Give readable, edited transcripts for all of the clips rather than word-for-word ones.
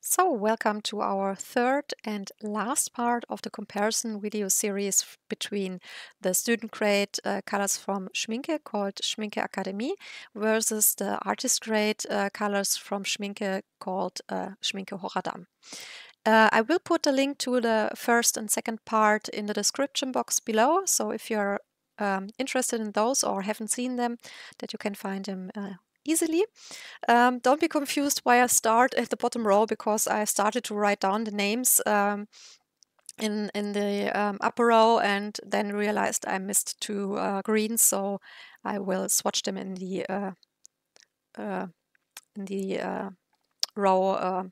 So, welcome to our third and last part of the comparison video series between the student grade colors from Schmincke called Schmincke Akademie versus the artist grade colors from Schmincke called Schmincke Horadam. I will put a link to the first and second part in the description box below, so if you're interested in those or haven't seen them, that you can find them easily. Don't be confused why I start at the bottom row, because I started to write down the names in the upper row and then realized I missed two greens, so I will swatch them in the row,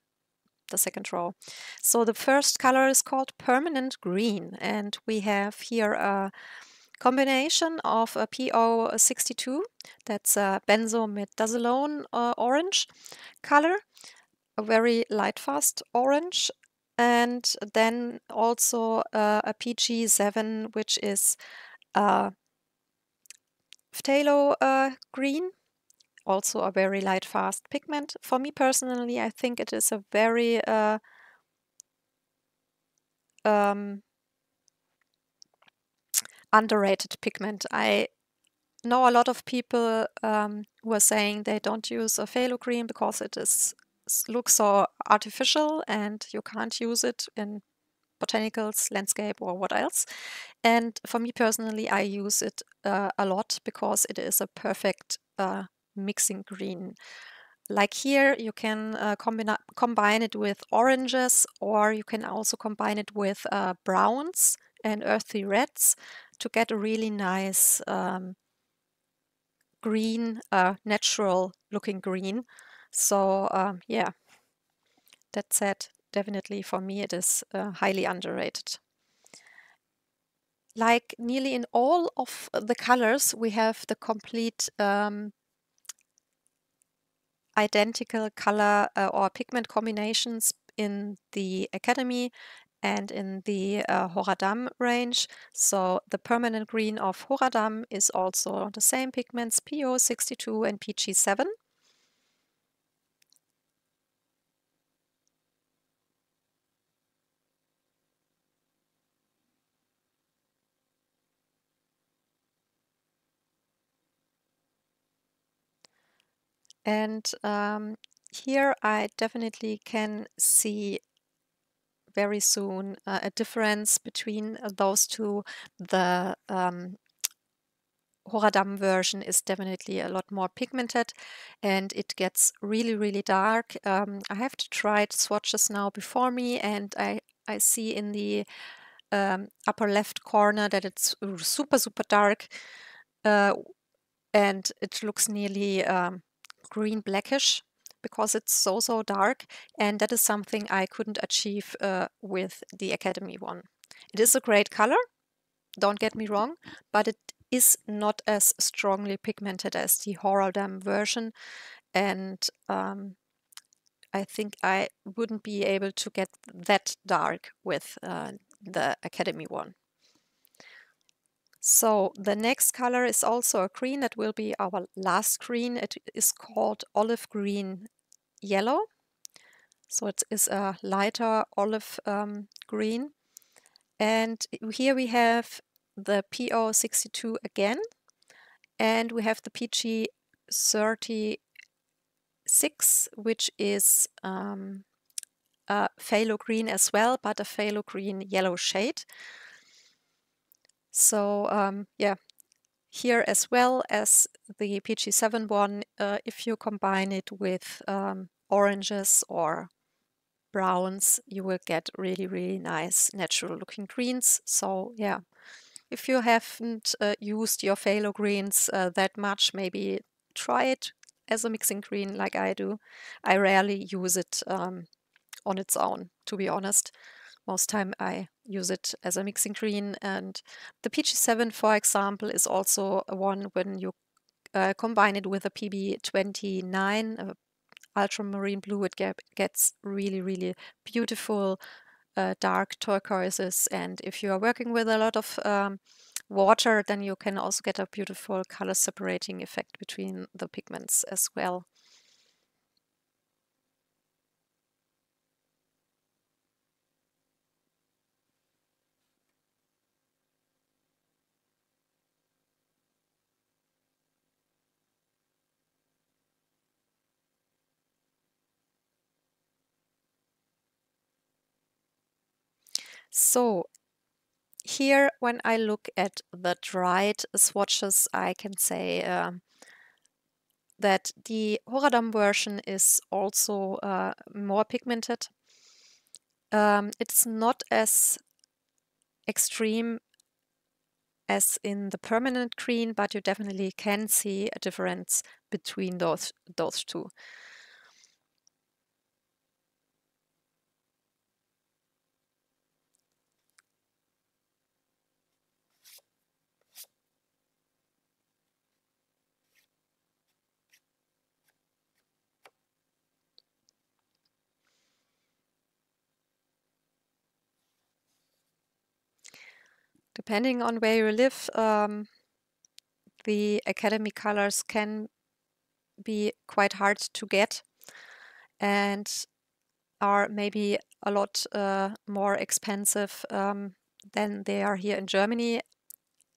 the second row. So the first color is called Permanent Green, and we have here a combination of a PO62, that's a benzomethazolone orange color, a very light fast orange, and then also a PG7, which is phthalo green, also a very light fast pigment. For me personally, I think it is a very underrated pigment. I know a lot of people who are saying they don't use a phthalo green because it looks so artificial and you can't use it in botanicals, landscape, or what else. And for me personally, I use it a lot because it is a perfect mixing green. Like here, you can combine it with oranges, or you can also combine it with browns and earthy reds to get a really nice green, natural looking green. So yeah, that said, definitely for me it is highly underrated. Like nearly in all of the colors, we have the complete identical color or pigment combinations in the Academy and in the Horadam range. So the permanent green of Horadam is also the same pigments, PO62 and PG7. And here I definitely can see very soon a difference between those two. The Horadam version is definitely a lot more pigmented and it gets really, really dark. I have to try swatches now before me, and I see in the upper left corner that it's super, super dark, and it looks nearly green blackish because it's so dark, and that is something I couldn't achieve with the Academy one. It is a great color, don't get me wrong, but it is not as strongly pigmented as the Horadam version, and I think I wouldn't be able to get that dark with the Academy one. So the next color is also a green. That will be our last green. It is called olive green yellow. So it is a lighter olive green. And here we have the PO62 again. And we have the PG36, which is a phthalo green as well, but a phthalo green yellow shade. So yeah, here as well as the PG7 one, if you combine it with oranges or browns, you will get really, really nice natural looking greens. So yeah, if you haven't used your phthalo greens that much, maybe try it as a mixing green like I do. I rarely use it on its own, to be honest. Most time I use it as a mixing green, and the PG7, for example, is also a one when you combine it with a PB29, ultramarine blue, it gets really, really beautiful dark turquoises. And if you are working with a lot of water, then you can also get a beautiful color separating effect between the pigments as well. So here, when I look at the dried swatches, I can say that the Horadam version is also more pigmented. It's not as extreme as in the permanent green, but you definitely can see a difference between those two. Depending on where you live, the Academy colors can be quite hard to get and are maybe a lot more expensive than they are here in Germany.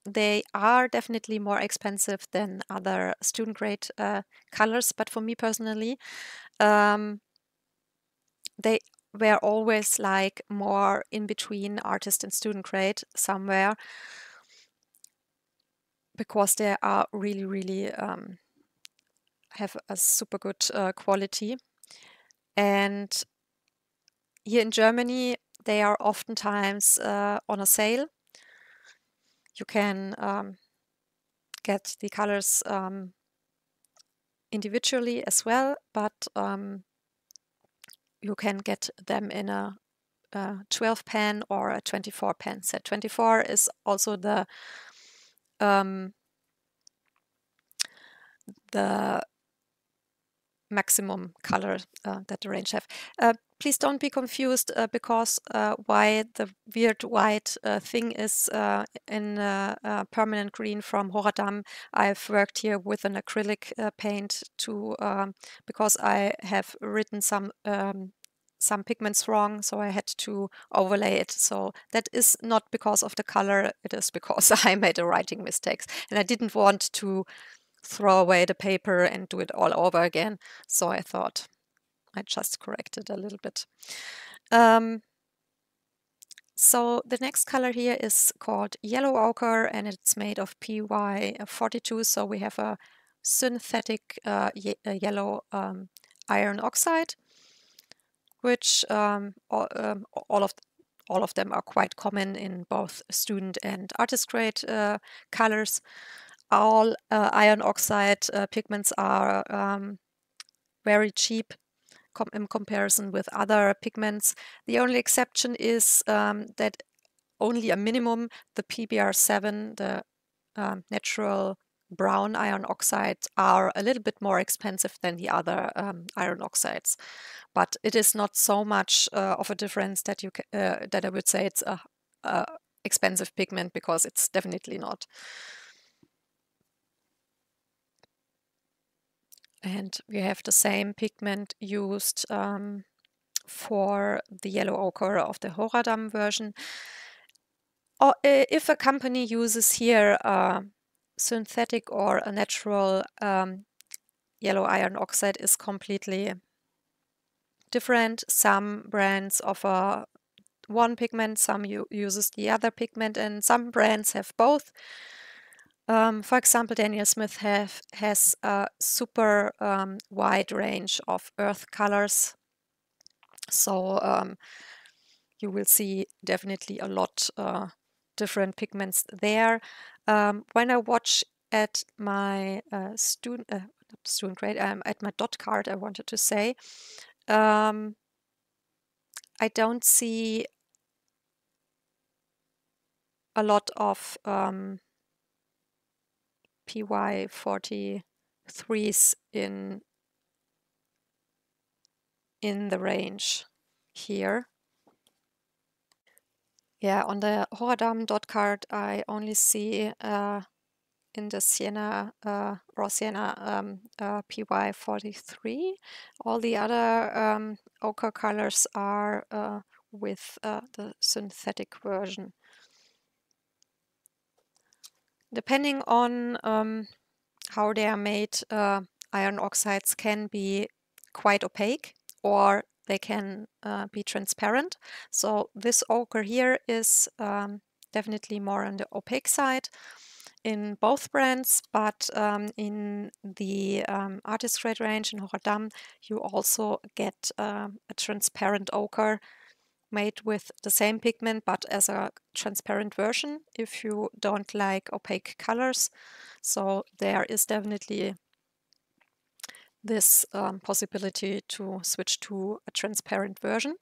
They are definitely more expensive than other student grade colors, but for me personally, they were always like more in between artist and student grade somewhere, because they are really have a super good quality. And here in Germany, they are oftentimes on a sale. You can get the colors individually as well, but you can get them in a 12 pen or a 24 pen set. 24 is also the maximum color that the range have. Please don't be confused because why the weird white thing is in permanent green from Horadam. I've worked here with an acrylic paint to because I have written some pigments wrong, so I had to overlay it. So that is not because of the color, it is because I made a writing mistakes, and I didn't want to throw away the paper and do it all over again. So I thought I just corrected a little bit. So the next color here is called yellow ochre, and it's made of PY42. So we have a synthetic yellow iron oxide, which all of them are quite common in both student and artist grade colors. All iron oxide pigments are very cheap in comparison with other pigments. The only exception is that only a minimum, the PBR7, the natural brown iron oxides, are a little bit more expensive than the other iron oxides. But it is not so much of a difference that that I would say it's a expensive pigment, because it's definitely not. And we have the same pigment used for the yellow ochre of the Horadam version. Or if a company uses here a synthetic or a natural yellow iron oxide, is completely different. Some brands offer one pigment, some uses the other pigment, and some brands have both. For example, Daniel Smith has a super wide range of earth colors. So you will see definitely a lot different pigments there. When I watch at my student grade, at my dot card, I wanted to say, I don't see a lot of PY43s in the range here. Yeah, on the Horadam dot card, I only see in the Sienna, raw Sienna PY43. All the other ochre colors are with the synthetic version. Depending on how they are made, iron oxides can be quite opaque or they can be transparent. So this ochre here is definitely more on the opaque side in both brands, but in the Artist Grade range in Horadam, you also get a transparent ochre made with the same pigment, but as a transparent version if you don't like opaque colors. So there is definitely this possibility to switch to a transparent version.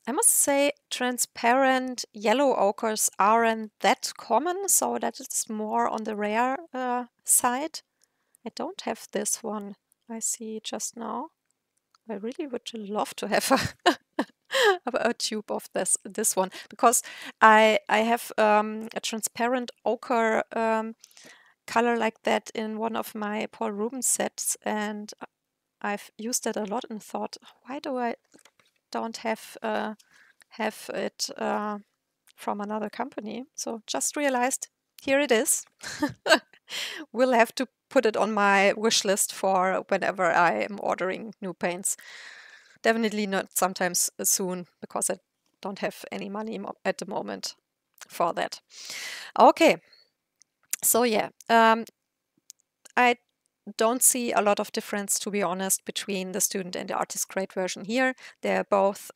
I must say transparent yellow ochres aren't that common, so that is more on the rare side. I don't have this one. I see just now. I really would love to have a tube of this one, because I have a transparent ochre color like that in one of my Paul Rubens sets, and I've used it a lot and thought, why do I don't have it from another company? So just realized, here it is. We'll have to put it on my wish list for whenever I am ordering new paints. Definitely not sometimes soon, because I don't have any money at the moment for that. Okay, so yeah, I don't see a lot of difference, to be honest, between the student and the artist grade version here. They're both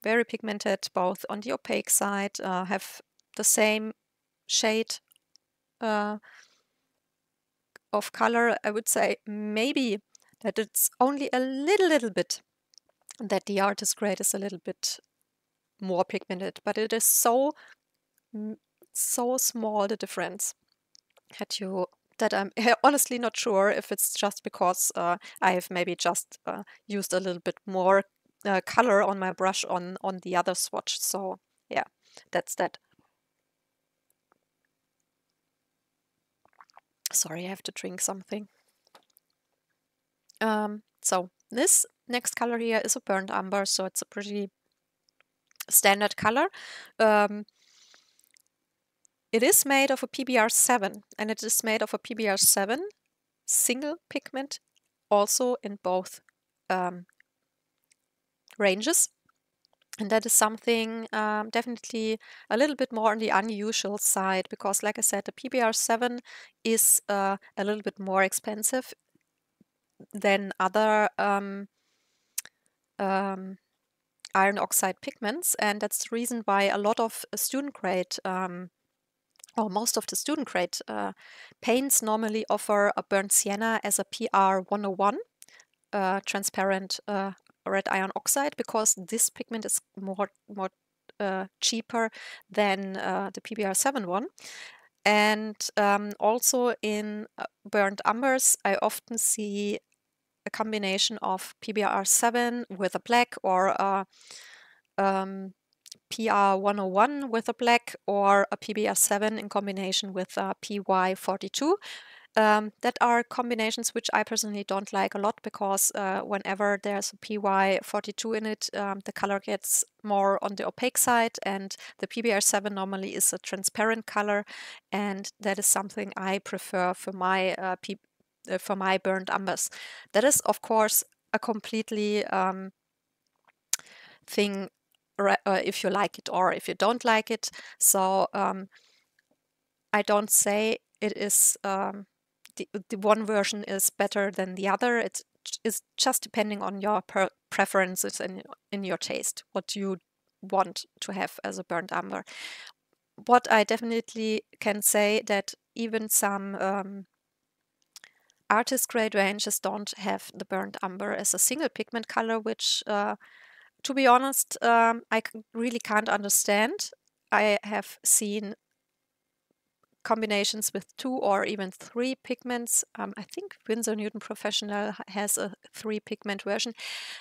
very pigmented, both on the opaque side, have the same shade of color. I would say maybe that it's only a little bit that the artist grade is a little bit more pigmented, but it is so small, the difference, that I'm honestly not sure if it's just because I have maybe just used a little bit more color on my brush on the other swatch. So yeah, that's that. Sorry, I have to drink something. So this next color here is a burnt umber, so it's a pretty standard color. It is made of a PBR7, and it is made of a PBR7 single pigment, also in both ranges. And that is something definitely a little bit more on the unusual side, because like I said, the PBR7 is a little bit more expensive than other iron oxide pigments. And that's the reason why a lot of student grade or most of the student grade paints normally offer a burnt sienna as a PR 101 transparent red iron oxide, because this pigment is more cheaper than the PBR7 one. And also in burnt umbers, I often see a combination of PBR7 with a black, or a PR 101 with a black, or a PBR7 in combination with a PY 42. That are combinations which I personally don't like a lot, because whenever there's a PY 42 in it, the color gets more on the opaque side, and the PBR7 normally is a transparent color, and that is something I prefer for my burnt umbers. That is, of course, a completely thing if you like it or if you don't like it. So I don't say it is the one version is better than the other. It is just depending on your preferences and in your taste, what you want to have as a burnt umber. What I definitely can say, that even some artist grade ranges don't have the burnt umber as a single pigment color, which to be honest, I really can't understand. I have seen combinations with 2 or even 3 pigments. I think Winsor Newton Professional has a 3 pigment version.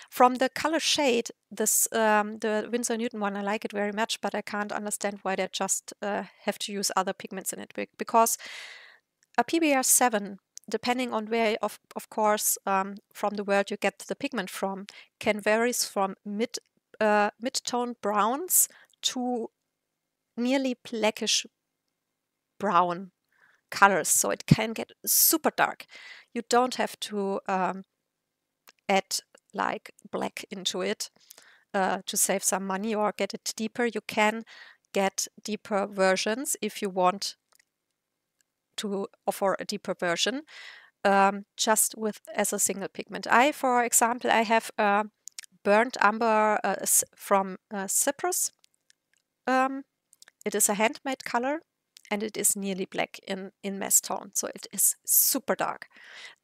From the color shade, the Winsor Newton one, I like it very much, but I can't understand why they just have to use other pigments in it, because a PBR7, depending on where, of course, from the world you get the pigment from, can varies from mid-tone browns to nearly blackish brown colors. So it can get super dark. You don't have to add like black into it to save some money or get it deeper. You can get deeper versions if you want to offer a deeper version, just with as a single pigment. For example, I have burnt umber from Cyprus. It is a handmade color and it is nearly black in mess tone, so it is super dark.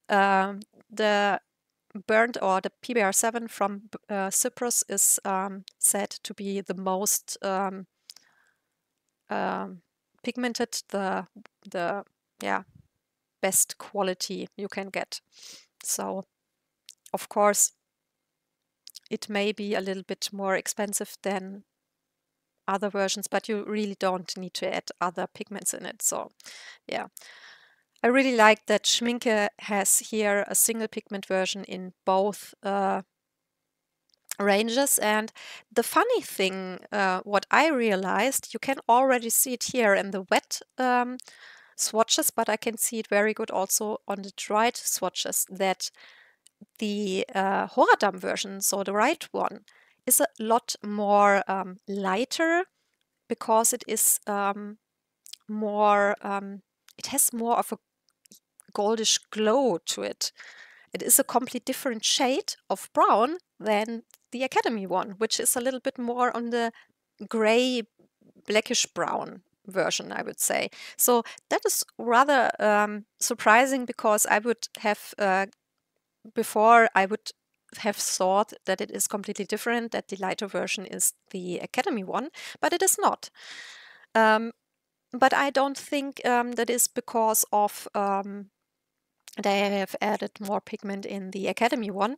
The burnt or the PBR7 from Cyprus is said to be the most pigmented, the best quality you can get. So of course it may be a little bit more expensive than other versions, but you really don't need to add other pigments in it. So yeah, I really like that Schmincke has here a single pigment version in both ranges. And the funny thing, what I realized, you can already see it here in the wet swatches, but I can see it very good also on the dried swatches, that the Horadam version, so the right one, is a lot more lighter, because it is more, it has more of a goldish glow to it. It is a completely different shade of brown than the Academy one, which is a little bit more on the gray, blackish brown version, I would say. So that is rather surprising, because I would have, before I would have thought that it is completely different, that the lighter version is the Academy one, but it is not. But I don't think that is because of they have added more pigment in the Academy one.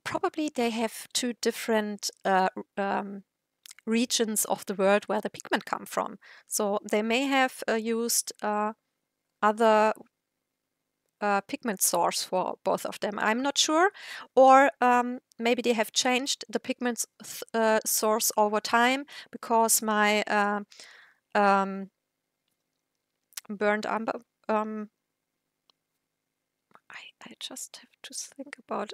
Probably they have two different regions of the world where the pigment come from. So they may have used other pigment source for both of them. I'm not sure. Or maybe they have changed the pigment source over time, because my burnt umber, I just have to think about.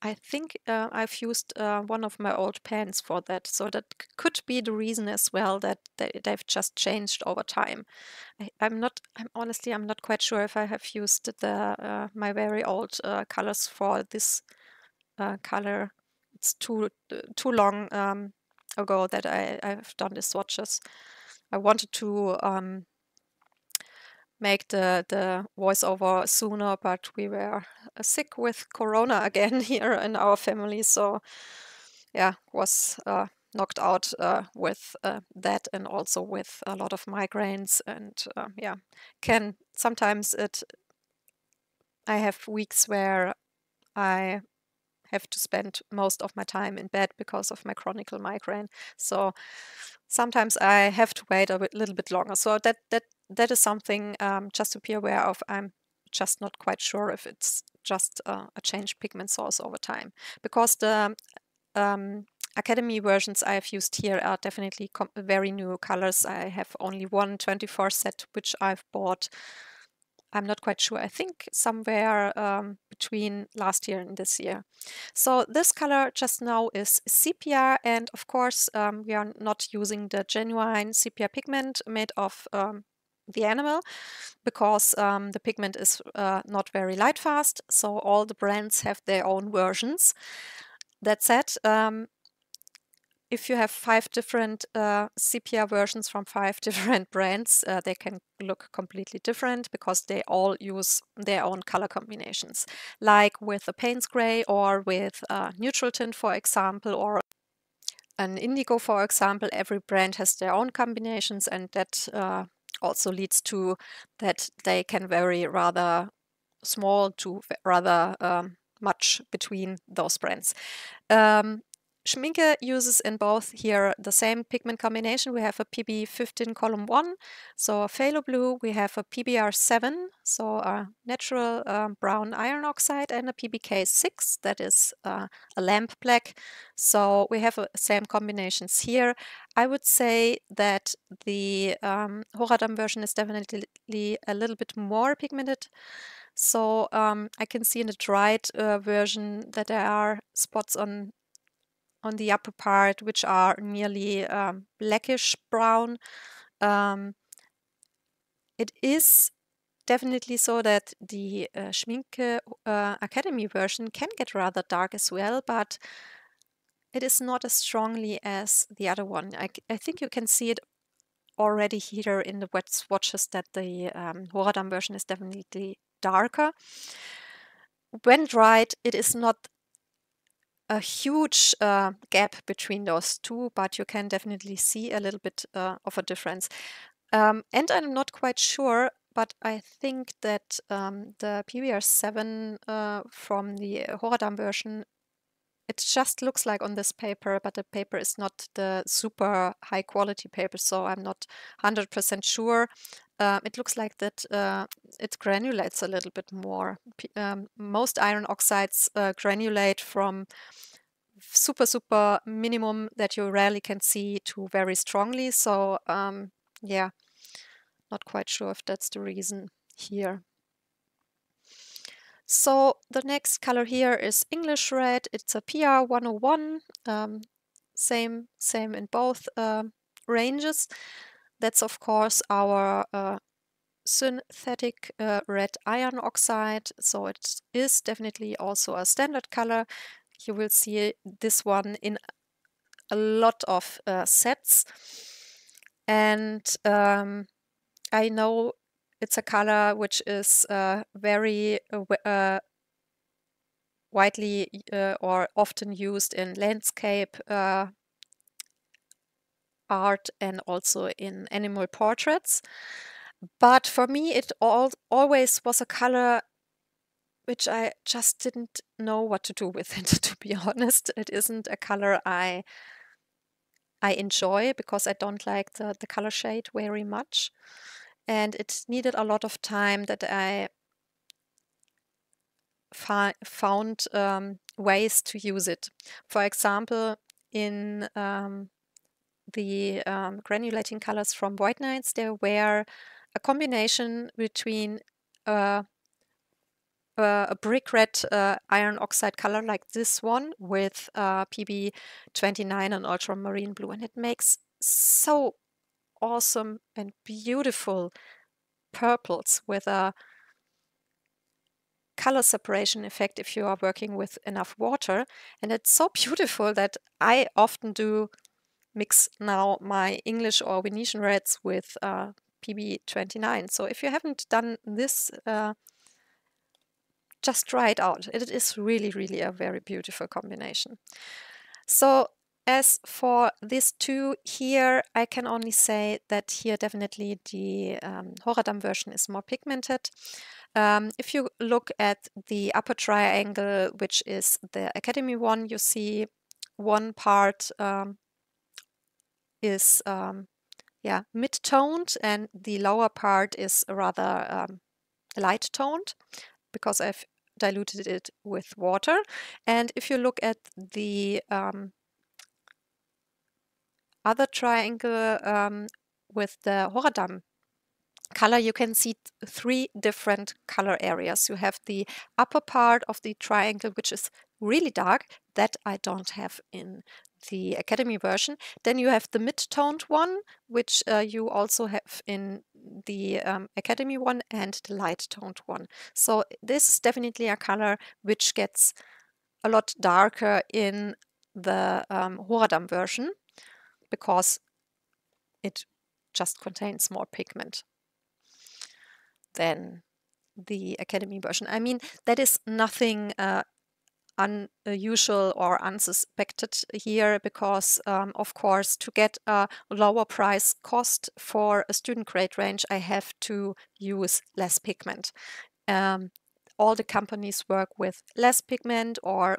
I think I've used one of my old pens for that, so that could be the reason as well, that they've just changed over time. I'm honestly, I'm not quite sure if I have used the my very old colors for this color. It's too long ago that I've done the swatches. I wanted to make the voiceover sooner, but we were sick with Corona again here in our family, so yeah, was knocked out with that, and also with a lot of migraines, and yeah, can sometimes I have weeks where I have to spend most of my time in bed because of my chronic migraine. So sometimes I have to wait a little bit longer. So that is something just to be aware of. I'm just not quite sure if it's just a changed pigment source over time, because the Academy versions I have used here are definitely very new colors. I have only one 24 set, which I've bought, I'm not quite sure, I think somewhere between last year and this year. So this color just now is sepia, and of course we are not using the genuine sepia pigment made of the animal, because the pigment is not very light fast, so all the brands have their own versions. That said, if you have 5 different sepia versions from 5 different brands, they can look completely different, because they all use their own color combinations. Like with a Payne's Gray, or with neutral tint, for example, or an indigo, for example, every brand has their own combinations, and that also leads to that they can vary rather small to rather much between those brands. Schmincke uses in both here the same pigment combination. We have a PB15 column 1, so a phthalo blue. We have a PBR7, so a natural brown iron oxide, and a PBK6, that is a lamp black. So we have same combinations here. I would say that the Horadam version is definitely a little bit more pigmented So I can see in the dried version that there are spots on the upper part which are nearly blackish brown. It is definitely so that the Schmincke Academy version can get rather dark as well, but it is not as strongly as the other one. I think you can see it already here in the wet swatches that the Horadam version is definitely darker. When dried, it is not a huge gap between those two, but you can definitely see a little bit of a difference. And I'm not quite sure, but I think that the PBR7 from the Horadam version, it just looks like on this paper, but the paper is not the super high quality paper, so I'm not 100% sure. It looks like that it granulates a little bit more. Most iron oxides granulate from super minimum that you rarely can see to very strongly. So yeah, not quite sure if that's the reason here. So the next color here is English red. It's a PR 101. Same in both ranges. That's of course our synthetic red iron oxide. So it is definitely also a standard color. You will see this one in a lot of sets. And I know it's a color which is very widely or often used in landscape art and also in animal portraits. But for me, it always was a color which I just didn't know what to do with it, to be honest. It isn't a color I enjoy because I don't like the color shade very much. And it needed a lot of time that I found ways to use it. For example, in the granulating colors from White Nights, there were a combination between a brick red iron oxide color like this one with PB29 and ultramarine blue, and it makes so awesome and beautiful purples with a color separation effect if you are working with enough water. And it's so beautiful that I often do mix now my English or Venetian reds with PB29. So if you haven't done this, just try it out. It is really a very beautiful combination. So as for these two here, I can only say that here definitely the Horadam version is more pigmented. If you look at the upper triangle, which is the Academy one, you see one part is mid-toned and the lower part is rather light-toned because I've diluted it with water. And if you look at the other triangle with the Horadam color, you can see three different color areas. You have the upper part of the triangle, which is really dark, that I don't have in the Academy version. Then you have the mid-toned one, which you also have in the Academy one, and the light-toned one. So this is definitely a color which gets a lot darker in the Horadam version because it just contains more pigment than the Academy version. I mean, that is nothing unusual or unsuspected here because, of course, to get a lower price cost for a student grade range, I have to use less pigment. All the companies work with less pigment or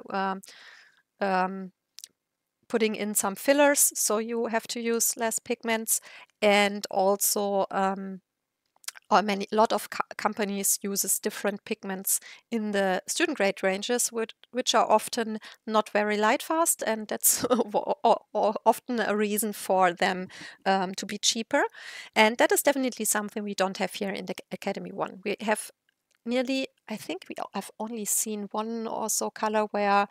putting in some fillers, so you have to use less pigments, and also a lot of companies uses different pigments in the student grade ranges, which are often not very light fast, and that's often a reason for them to be cheaper. And that is definitely something we don't have here in the Academy one. We have I think I've only seen one or so color where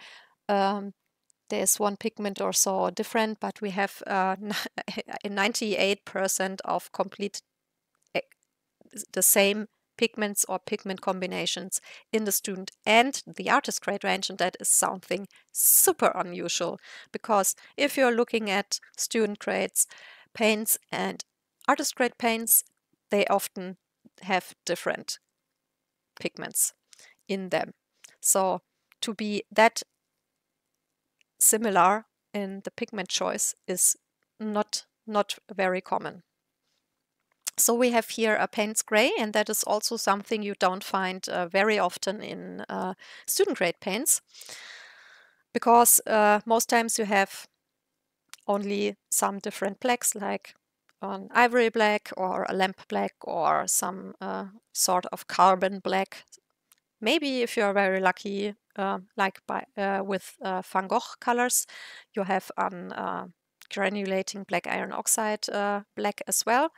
there's one pigment or so different, but we have 98% of complete the same pigments or pigment combinations in the student and the artist grade range, and that is something super unusual, because if you're looking at student grades paints and artist grade paints, they often have different pigments in them. So to be that similar in the pigment choice is not very common. So we have here a Payne's Gray, and that is also something you don't find very often in student grade paints, because most times you have only some different blacks, like an ivory black or a lamp black or some sort of carbon black. Maybe if you're very lucky, with Van Gogh colors, you have an granulating black iron oxide black as well.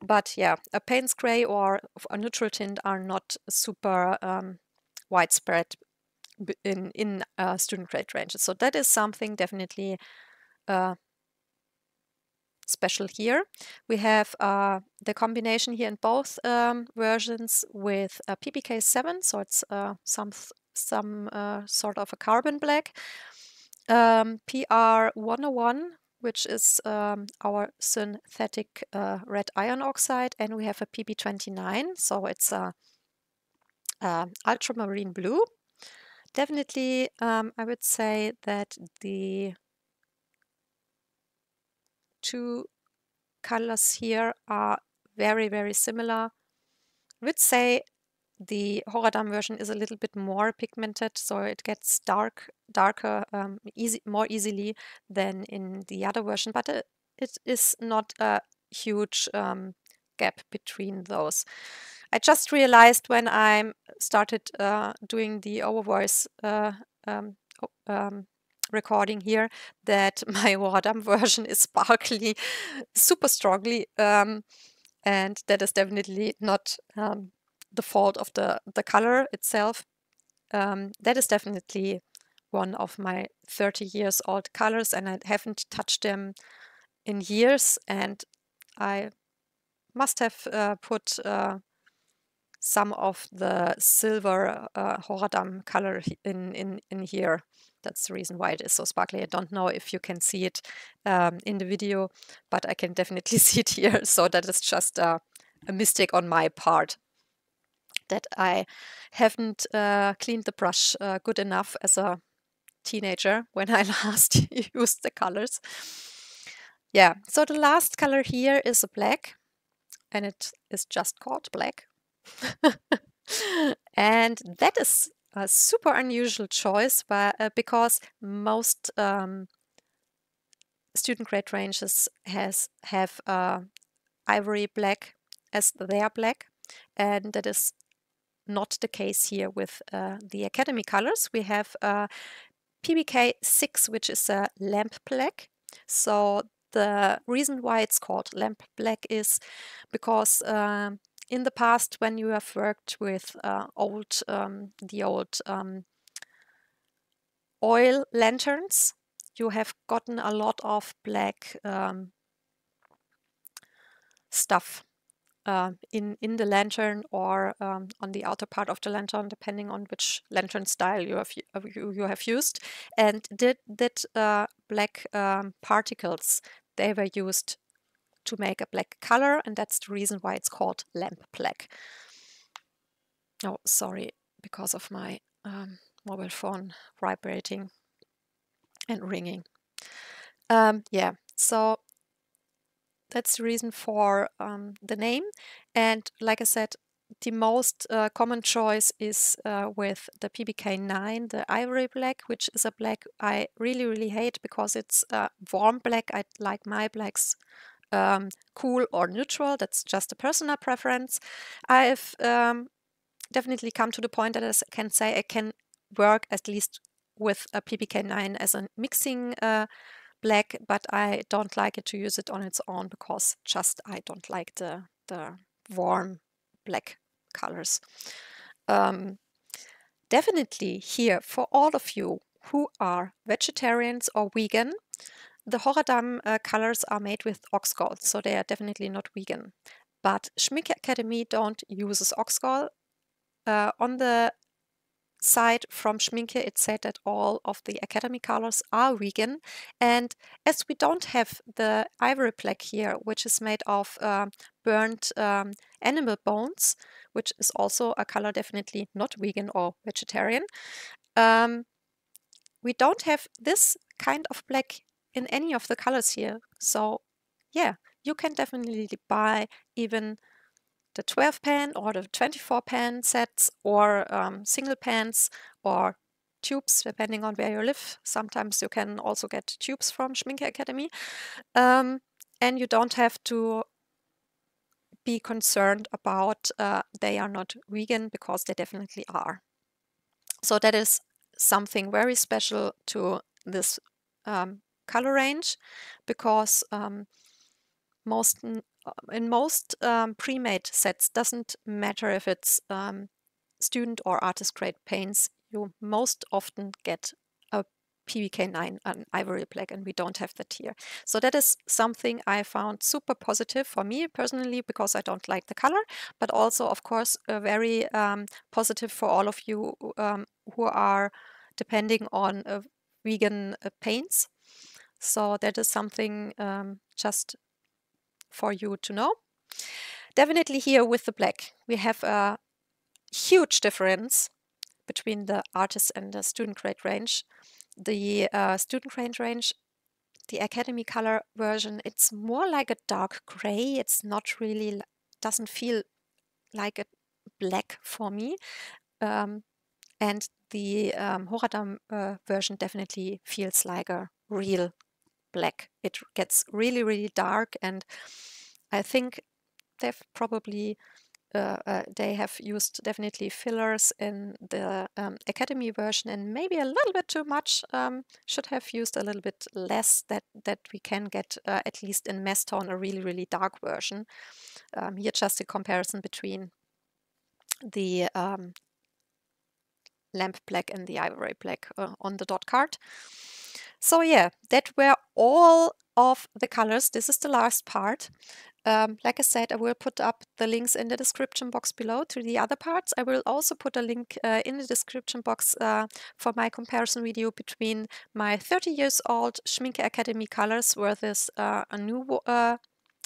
But yeah, a Payne's Gray or a neutral tint are not super widespread in student grade ranges. So that is something definitely special here. We have the combination here in both versions with PBK 7, so it's some sort of a carbon black. PR 101, which is our synthetic red iron oxide, and we have a PB29, so it's a ultramarine blue. Definitely, I would say that the two colors here are very, very similar. I would say the Horadam version is a little bit more pigmented, so it gets darker more easily than in the other version, but it is not a huge gap between those. I just realized when I started doing the overvoice recording here that my Horadam version is sparkly super strongly, and that is definitely not the fault of the color itself. That is definitely one of my 30 years old colors, and I haven't touched them in years, and I must have put some of the silver Horadam color in here. That's the reason why it is so sparkly. I don't know if you can see it in the video, but I can definitely see it here. So that is just a mistake on my part, that I haven't cleaned the brush good enough as a teenager when I last used the colors. Yeah, so the last color here is a black, and it is just called black. And that is a super unusual choice, because most student grade ranges have ivory black as their black, and that is not the case here with the Academy colors. We have PBK 6, which is a lamp black. So the reason why it's called lamp black is because in the past, when you have worked with the old oil lanterns, you have gotten a lot of black stuff in the lantern, or on the outer part of the lantern, depending on which lantern style you have used. And that black particles, they were used to make a black color, and that's the reason why it's called lamp black. Oh, sorry, because of my mobile phone vibrating and ringing. Yeah, so that's the reason for the name. And like I said, the most common choice is with the PBK 9, the ivory black, which is a black I really, really hate, because it's warm black. I like my blacks cool or neutral. That's just a personal preference. I've definitely come to the point that I can say I can work at least with a PBK 9 as a mixing black, but I don't like it to use it on its own, because just I don't like the warm black colors. Definitely here, for all of you who are vegetarians or vegan, the Horadam colors are made with ox gall, so they are definitely not vegan. But Schmincke Akademie don't use ox gall. On the side from Schmincke, it said that all of the Academy colors are vegan. And as we don't have the ivory black here, which is made of burnt animal bones, which is also a color definitely not vegan or vegetarian, we don't have this kind of black in any of the colors here. So yeah, you can definitely buy even the 12 pan or the 24 pan sets, or single pans or tubes, depending on where you live. Sometimes you can also get tubes from Schmincke Akademie. And you don't have to be concerned about they are not vegan, because they definitely are. So that is something very special to this color range, because in most pre-made sets, doesn't matter if it's student or artist grade paints, you most often get a PBK9, an ivory black, and we don't have that here. So that is something I found super positive for me personally, because I don't like the color, but also, of course, very positive for all of you who are depending on vegan paints. So that is something just for you to know. Definitely here with the black, we have a huge difference between the artist and the student grade range. The student grade range, the Academy color version, it's more like a dark gray. It's not really, doesn't feel like a black for me. And the Horadam version definitely feels like a real black. It gets really, really dark, and I think they've probably they have used definitely fillers in the Academy version, and maybe a little bit too much. Should have used a little bit less, that we can get at least in mess tone a really, really dark version. Here just a comparison between the lamp black and the ivory black on the dot card. So yeah, that were all of the colors. This is the last part. Like I said, I will put up the links in the description box below to the other parts. I will also put a link in the description box for my comparison video between my 30 years old Schmincke Akademie colors versus a new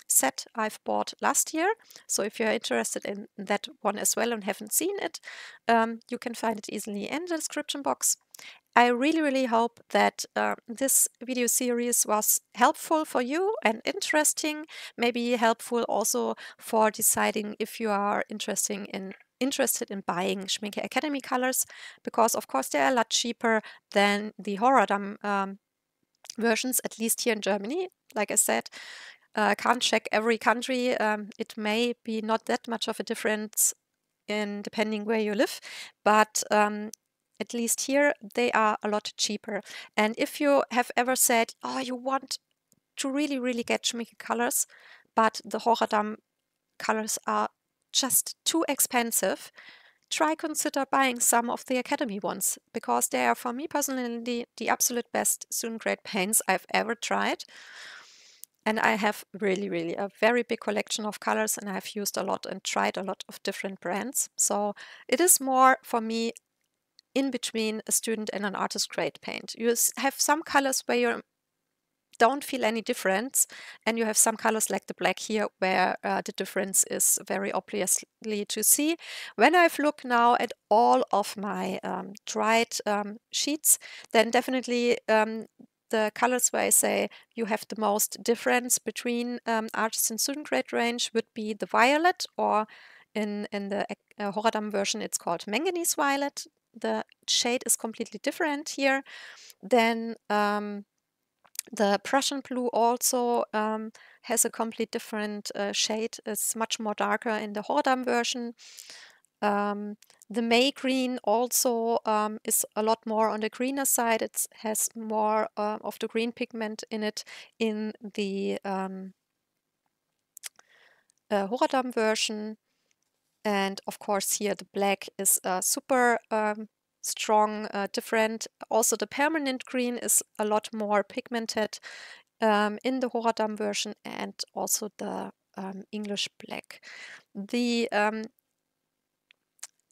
set I've bought last year. So if you're interested in that one as well and haven't seen it, you can find it easily in the description box. I really, really hope that this video series was helpful for you and interesting, maybe helpful also for deciding if you are interested in buying Schmincke Akademie colors, because of course they are a lot cheaper than the Horadam versions, at least here in Germany. Like I said, can't check every country. It may be not that much of a difference in depending where you live, but at least here they are a lot cheaper. And if you have ever said, oh, you want to really, really get Schmincke colors, but the Horadam colors are just too expensive, try consider buying some of the Academy ones, because they are, for me personally, the absolute best student grade paints I've ever tried. And I have really, really a very big collection of colors, and I've used a lot and tried a lot of different brands. So it is more for me in between a student and an artist grade paint. You have some colors where you don't feel any difference, and you have some colors like the black here where the difference is very obviously to see. When I've looked now at all of my dried sheets, then definitely the colors where I say you have the most difference between artist and student grade range would be the violet, or in the Horadam version it's called manganese violet. The shade is completely different here. Then the Prussian blue also has a complete different shade. It's much more darker in the Horadam version. The May green also is a lot more on the greener side. It has more of the green pigment in it in the Horadam version. And of course here the black is super strong, different. Also the permanent green is a lot more pigmented in the Horadam version, and also the English black. The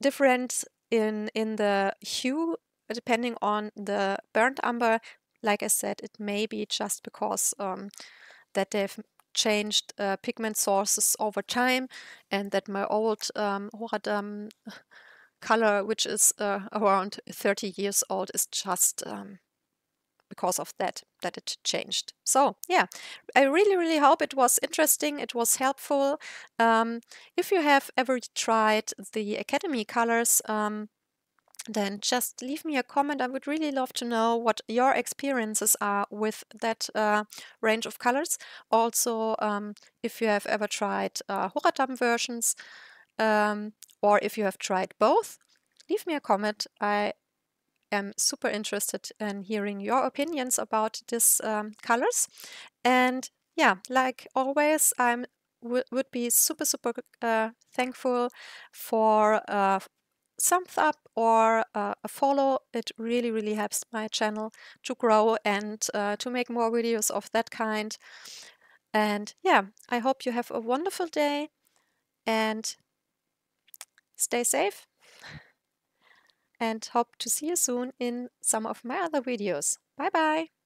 difference in the hue, depending on the burnt umber, like I said, it may be just because that they've changed pigment sources over time, and that my old Horadam color, which is around 30 years old, is just because of that it changed. So yeah, I really hope it was interesting, it was helpful. If you have ever tried the Academy colors, then just leave me a comment. I would really love to know what your experiences are with that range of colors. Also, if you have ever tried Horadam versions, or if you have tried both, leave me a comment. I am super interested in hearing your opinions about these colors. And yeah, like always, I'm would be super thankful for thumbs up or a follow. It really helps my channel to grow and to make more videos of that kind. And yeah, I hope you have a wonderful day and stay safe, and hope to see you soon in some of my other videos. Bye bye!